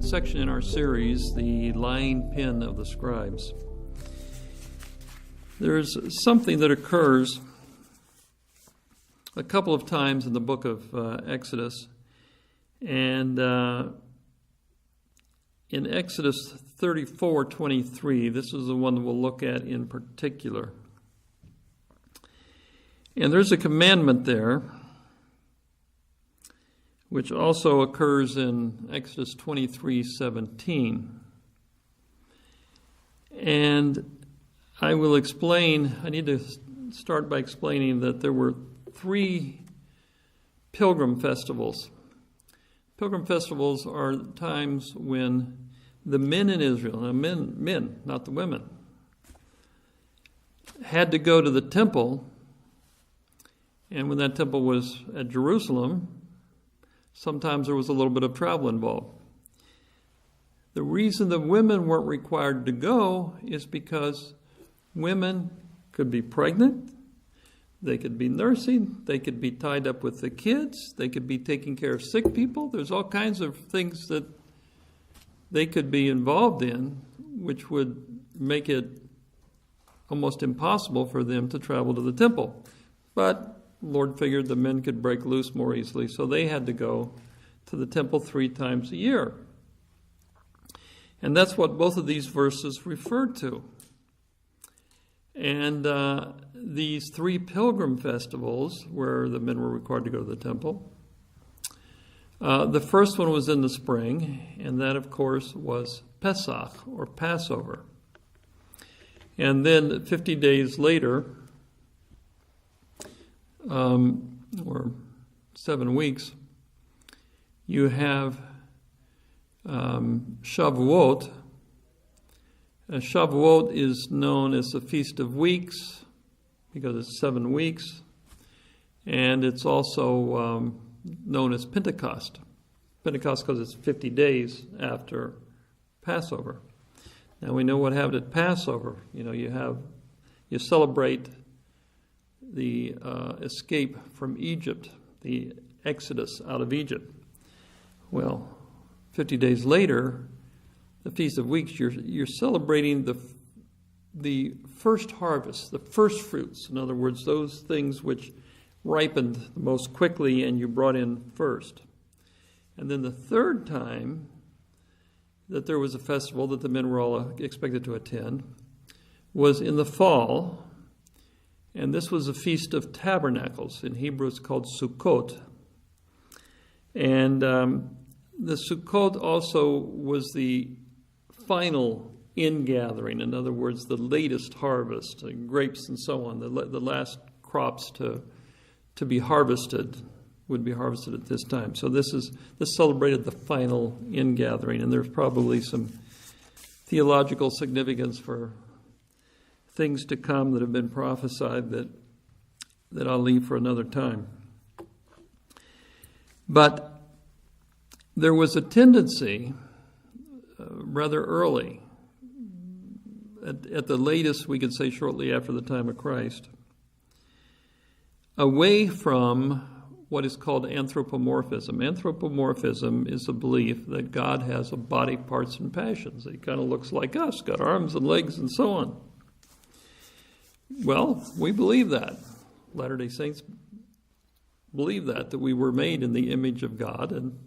section in our series, The Lying Pen of the Scribes. There's something that occurs a couple of times in the book of Exodus, and in Exodus 34:23, this is the one that we'll look at in particular. And there's a commandment there, which also occurs in Exodus 23:17. And I will explain, I need to start by explaining that there were 3 pilgrim festivals. Pilgrim festivals are times when the men in Israel, now men, not the women, had to go to the temple, and when that temple was at Jerusalem, sometimes there was a little bit of travel involved. The reason the women weren't required to go is because women could be pregnant, they could be nursing, they could be tied up with the kids, they could be taking care of sick people. There's all kinds of things that they could be involved in, which would make it almost impossible for them to travel to the temple. But the Lord figured the men could break loose more easily, so they had to go to the temple 3 times a year. And that's what both of these verses refer to. And these 3 pilgrim festivals where the men were required to go to the temple, the first one was in the spring, and that, of course, was Pesach, or Passover. And then 50 days later, or 7 weeks, you have Shavuot. Shavuot is known as the Feast of Weeks because it's 7 weeks, and it's also known as Pentecost. Pentecost because it's 50 days after Passover. Now we know what happened at Passover. You celebrate the escape from Egypt, the exodus out of Egypt. Well, 50 days later, the Feast of Weeks, you're celebrating the first harvest, the first fruits. In other words, those things which ripened the most quickly and you brought in first. And then the third time that there was a festival that the men were all expected to attend was in the fall. And this was a Feast of Tabernacles. In Hebrew, it's called Sukkot. And the Sukkot also was the final ingathering. In other words, the latest harvest, grapes and so on, the last crops to be harvested would be harvested at this time. So this celebrated the final ingathering, and there's probably some theological significance for things to come that have been prophesied that I'll leave for another time. But there was a tendency rather early, at the latest we could say shortly after the time of Christ, away from what is called anthropomorphism. Anthropomorphism is a belief that God has a body, parts, and passions. He kind of looks like us, got arms and legs and so on. Well, we believe that. Latter-day Saints believe that we were made in the image of God, and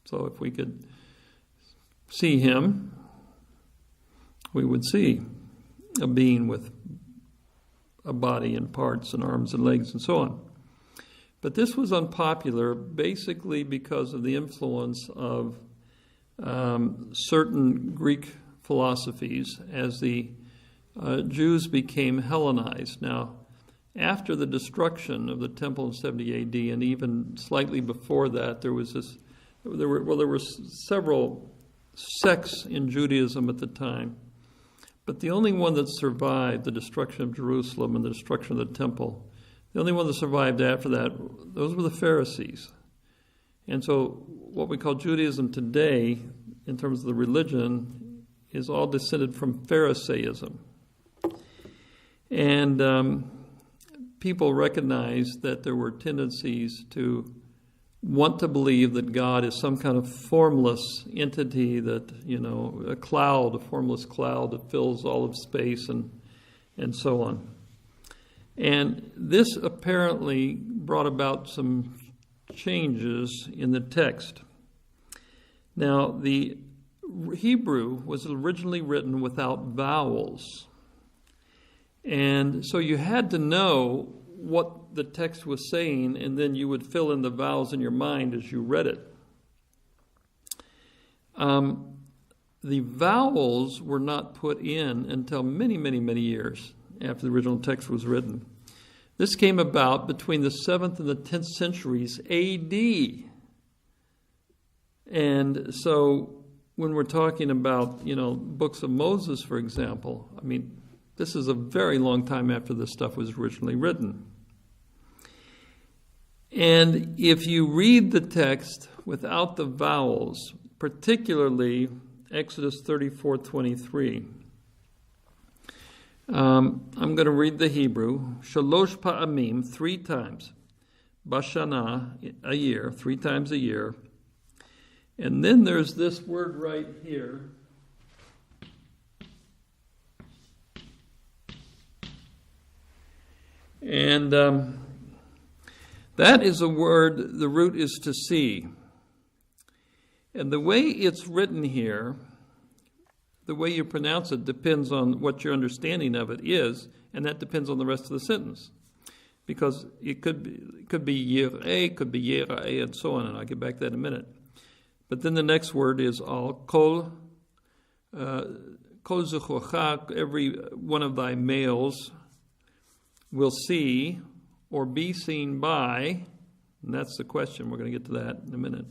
so if we could see Him, we would see a being with a body and parts and arms and legs and so on. But this was unpopular basically because of the influence of certain Greek philosophies as the Jews became Hellenized. Now, after the destruction of the temple in 70 AD, and even slightly before that, there were several sects in Judaism at the time. But the only one that survived the destruction of Jerusalem and the destruction of the temple, the only one that survived after that, those were the Pharisees. And so what we call Judaism today, in terms of the religion, is all descended from Pharisaism. And people recognized that there were tendencies to want to believe that God is some kind of formless entity that, a cloud, a formless cloud that fills all of space and so on. And this apparently brought about some changes in the text. Now, the Hebrew was originally written without vowels. And so you had to know what the text was saying, and then you would fill in the vowels in your mind as you read it. The vowels were not put in until many, many, many years after the original text was written. This came about between the 7th and the 10th centuries A.D. And so when we're talking about, books of Moses, for example, this is a very long time after this stuff was originally written. And if you read the text without the vowels, particularly Exodus 34:23, I'm going to read the Hebrew. Shalosh pa'amim, 3 times. Bashana, a year, 3 times a year. And then there's this word right here. And that is a word, the root is to see. And the way it's written here, the way you pronounce it depends on what your understanding of it is, and that depends on the rest of the sentence. Because it could be yir'eh, could be yera'eh, and so on, and I'll get back to that in a minute. But then the next word is all kol zuchocha, every one of thy males will see or be seen by, and that's the question. We're going to get to that in a minute.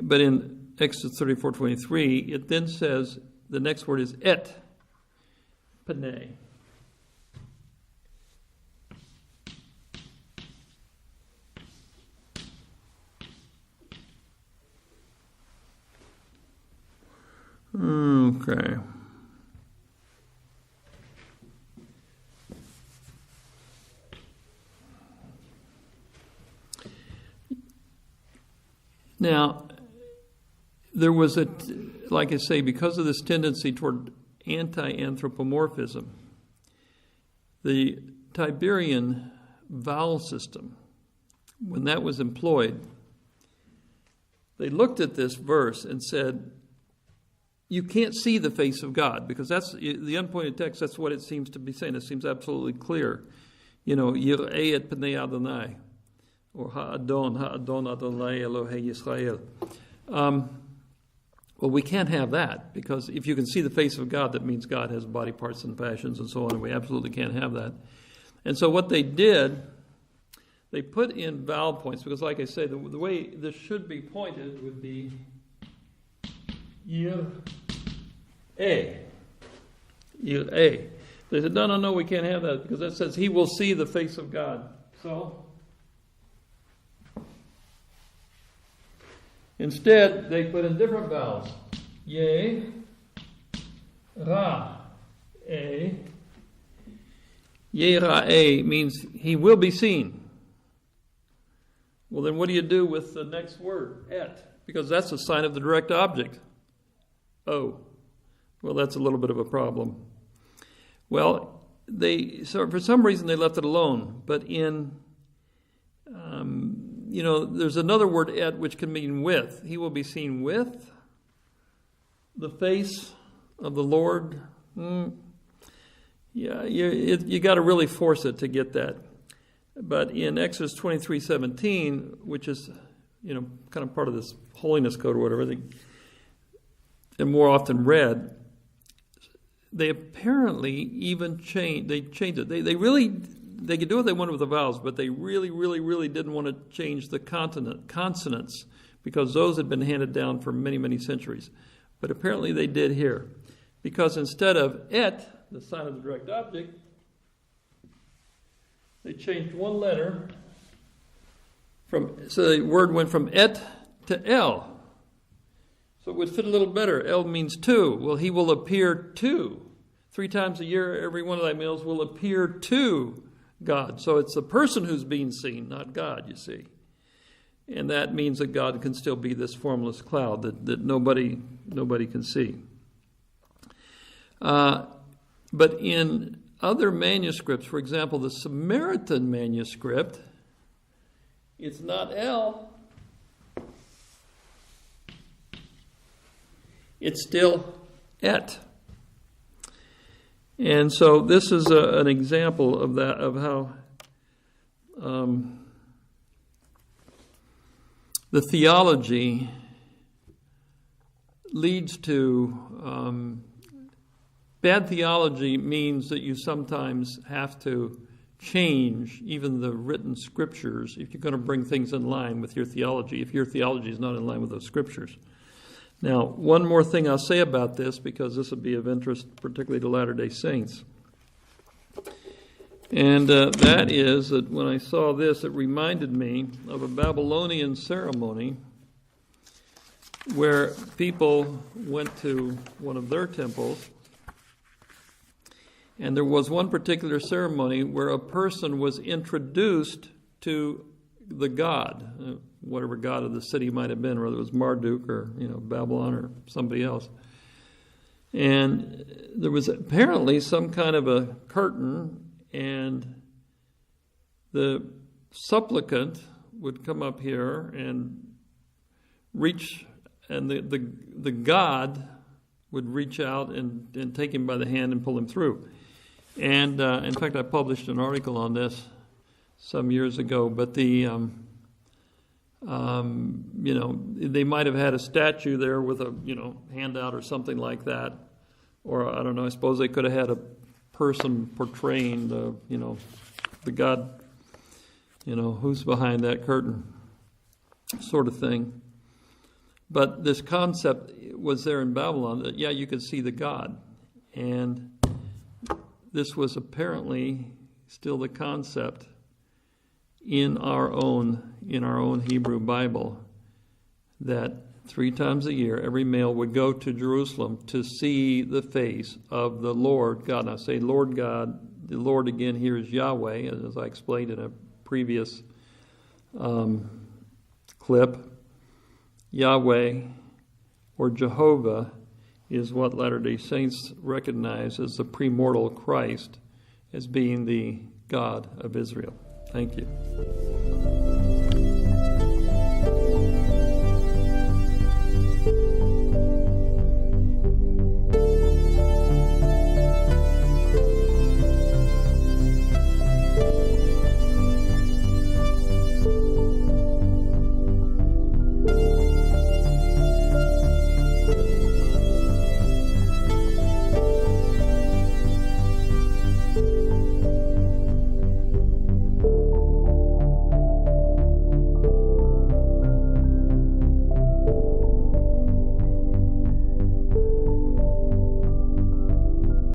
But in Exodus 34:23, it then says, the next word is et paneh. Okay. Now, there was like I say, because of this tendency toward anti-anthropomorphism, the Tiberian vowel system, when that was employed, they looked at this verse and said, you can't see the face of God, because that's the unpointed text. That's what it seems to be saying. It seems absolutely clear. Yir'eh et pnei Adonai, or Ha'adon Adonai Elohei Yisrael. Well, we can't have that, because if you can see the face of God, that means God has body parts and passions and so on, and we absolutely can't have that. And so what they did, they put in vowel points, because like I say, the way this should be pointed would be Yir'eh. Yir'eh. They said, no, we can't have that, because that says he will see the face of God. So instead, they put in different vowels. Ye, ra, e. Ye, ra, e means he will be seen. Well, then what do you do with the next word, et? Because that's a sign of the direct object. Oh, well, that's a little bit of a problem. Well, so for some reason they left it alone, but in there's another word et which can mean with. He will be seen with the face of the Lord. Yeah, you got to really force it to get that. But in Exodus 23:17, which is kind of part of this holiness code or whatever, and more often read, they apparently even changed it. They could do what they wanted with the vowels, but they really, really, really didn't want to change the consonants, because those had been handed down for many, many centuries. But apparently they did here, because instead of et, the sign of the direct object, they changed one letter so the word went from et to el. So it would fit a little better. El means to. Well, he will appear to. 3 times a year, every one of thy males will appear to God. So it's the person who's being seen, not God, you see. And that means that God can still be this formless cloud that nobody can see. But in other manuscripts, for example, the Samaritan manuscript, it's not El. It's still Et. And so this is an example of that, of how the theology leads to bad theology means that you sometimes have to change even the written scriptures if you're going to bring things in line with your theology, if your theology is not in line with those scriptures. Now, one more thing I'll say about this, because this would be of interest particularly to Latter-day Saints. And that is that when I saw this, it reminded me of a Babylonian ceremony where people went to one of their temples, and there was one particular ceremony where a person was introduced to the god, whatever god of the city might have been, whether it was Marduk or Babylon or somebody else. And there was apparently some kind of a curtain, and the supplicant would come up here and reach, and the god would reach out and take him by the hand and pull him through. And in fact, I published an article on this some years ago, but they might have had a statue there with a handout or something like that, or I don't know. I suppose they could have had a person portraying the god, who's behind that curtain, sort of thing. But this concept was there in Babylon that you could see the god, and this was apparently still the concept in our own Hebrew Bible, that 3 times a year every male would go to Jerusalem to see the face of the Lord God. Now say Lord God. The Lord again here is Yahweh, as I explained in a previous clip. Yahweh or Jehovah is what Latter-day Saints recognize as the premortal Christ, as being the God of Israel. Thank you.